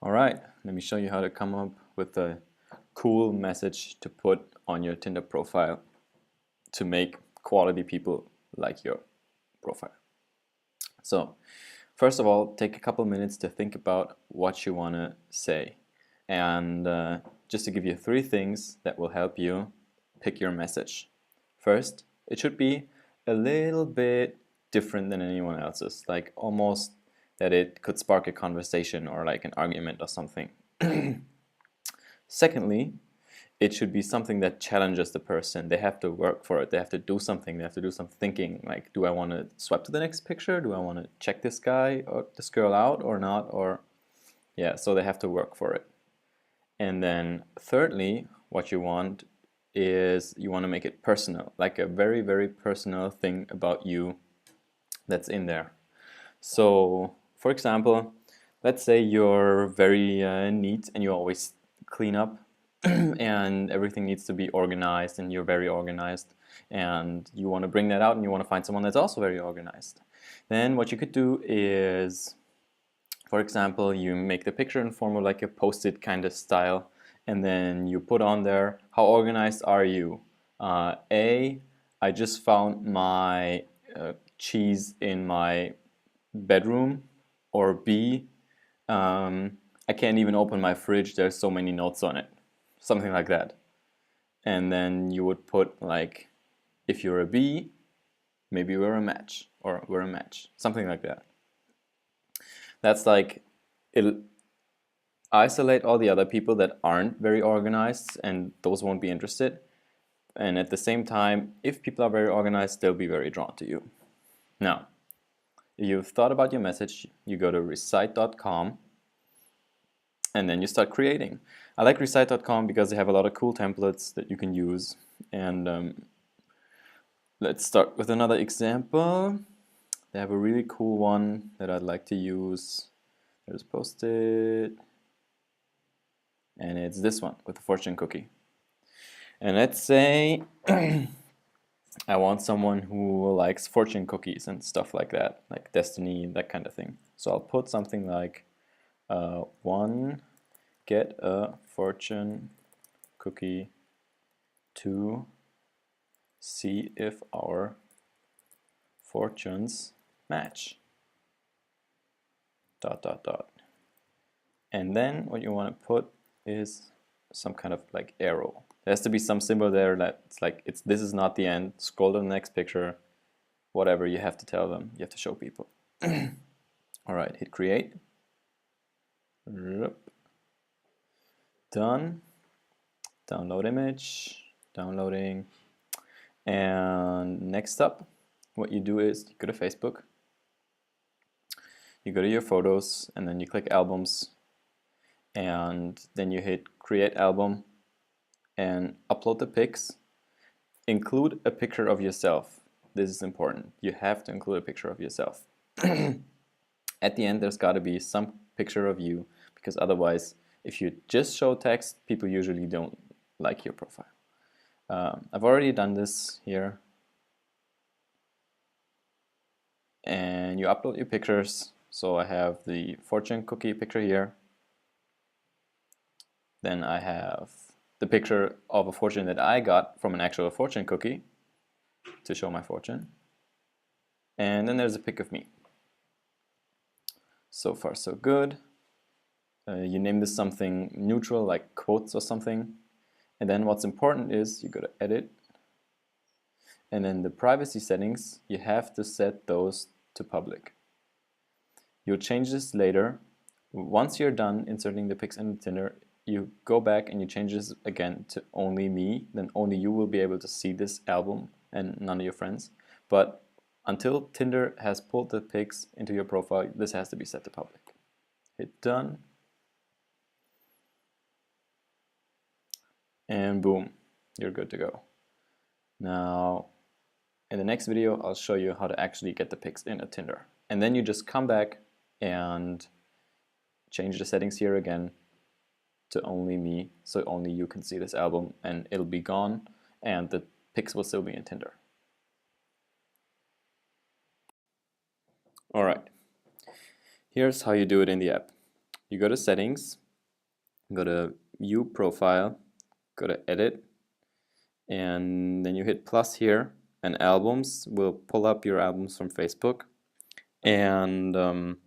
Alright, let me show you how to come up with a cool message to put on your Tinder profile to make quality people like your profile. So, first of all, take a couple minutes to think about what you want to say. And just to give you 3 things that will help you pick your message. First, it should be a little bit different than anyone else's, like almost that it could spark a conversation or like an argument or something. Secondly, it should be something that challenges the person. They have to work for it. They have to do something. They have to do some thinking. Like, do I want to swipe to the next picture? Do I want to check this guy or this girl out or not? Or yeah, so they have to work for it. And then thirdly, what you want is you want to make it personal, like a very, very personal thing about you that's in there. So, for example, let's say you're very neat and you always clean up and everything needs to be organized and you're very organized and you want to bring that out and you want to find someone that's also very organized. Then what you could do is, for example, you make the picture in form of like a post-it kind of style and then you put on there, how organized are you? A, I just found my cheese in my bedroom, or B, I can't even open my fridge, there's so many notes on it. Something like that. And then you would put like, if you're a B, maybe we're a match, or we're a match. Something like that. That's like, it'll isolate all the other people that aren't very organized and those won't be interested. And at the same time, if people are very organized, they'll be very drawn to you. Now, you've thought about your message, you go to recite.com and then you start creating. I like recite.com because they have a lot of cool templates that you can use. And let's start with another example. They have a really cool one that I'd like to use. There's Post-it. And it's this one with the fortune cookie. And let's say I want someone who likes fortune cookies and stuff like that, like destiny, that kind of thing. So I'll put something like 1, get a fortune cookie, 2, see if our fortunes match, ... And then what you want to put is some kind of like arrow. There has to be some symbol there that's like, this is not the end. Scroll to the next picture. Whatever you have to tell them, you have to show people. Alright, hit create. Done. Download image. Downloading. And next up, what you do is you go to Facebook. You go to your photos and then you click albums. And then you hit create album and upload the pics. Include a picture of yourself. This is important. You have to include a picture of yourself. At the end, there's got to be some picture of you, because otherwise, if you just show text, people usually don't like your profile. I've already done this here. And you upload your pictures. So I have the fortune cookie picture here. Then I have the picture of a fortune that I got from an actual fortune cookie to show my fortune. And then there's a pic of me. So far so good. You name this something neutral like quotes or something. And then what's important is you go to edit. And then the privacy settings, you have to set those to public. You'll change this later. Once you're done inserting the pics in Tinder, you go back and you change this again to only me, then only you will be able to see this album and none of your friends. But until Tinder has pulled the pics into your profile, this has to be set to public. Hit done. And boom, you're good to go. Now, in the next video, I'll show you how to actually get the pics in a Tinder. And then you just come back and change the settings here again to only me, so only you can see this album, and it'll be gone and the pics will still be in Tinder. Alright, here's how you do it in the app. you go to settings, go to view profile, go to edit, and then you hit plus here, and albums will pull up your albums from Facebook. And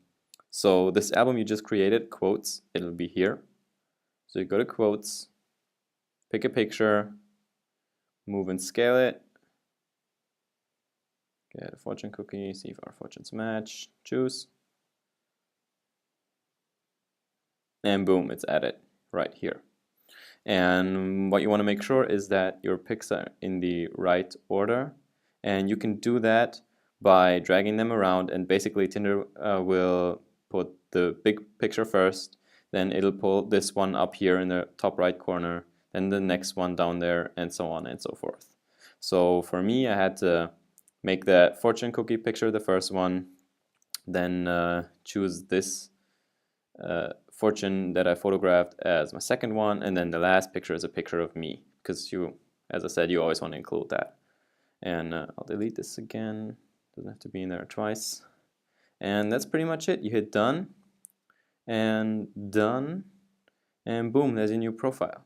so this album you just created, quotes, it'll be here. So you go to quotes, pick a picture, move and scale it, get a fortune cookie, see if our fortunes match, choose, and boom, it's added right here. And what you want to make sure is that your pics are in the right order, and you can do that by dragging them around, and basically Tinder will put the big picture first, then it'll pull this one up here in the top right corner, then the next one down there, and so on and so forth. So for me, I had to make that fortune cookie picture the first one, then choose this fortune that I photographed as my second one, and then the last picture is a picture of me, because you, as I said, you always want to include that. And I'll delete this again, doesn't have to be in there twice. And that's pretty much it. You hit done, and boom, there's your new profile.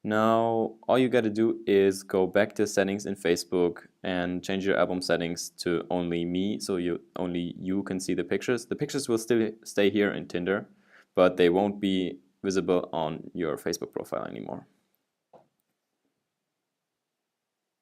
Now all you got to do is go back to settings in Facebook and change your album settings to only me, so only you can see the pictures. The pictures will still stay here in Tinder, but they won't be visible on your Facebook profile anymore.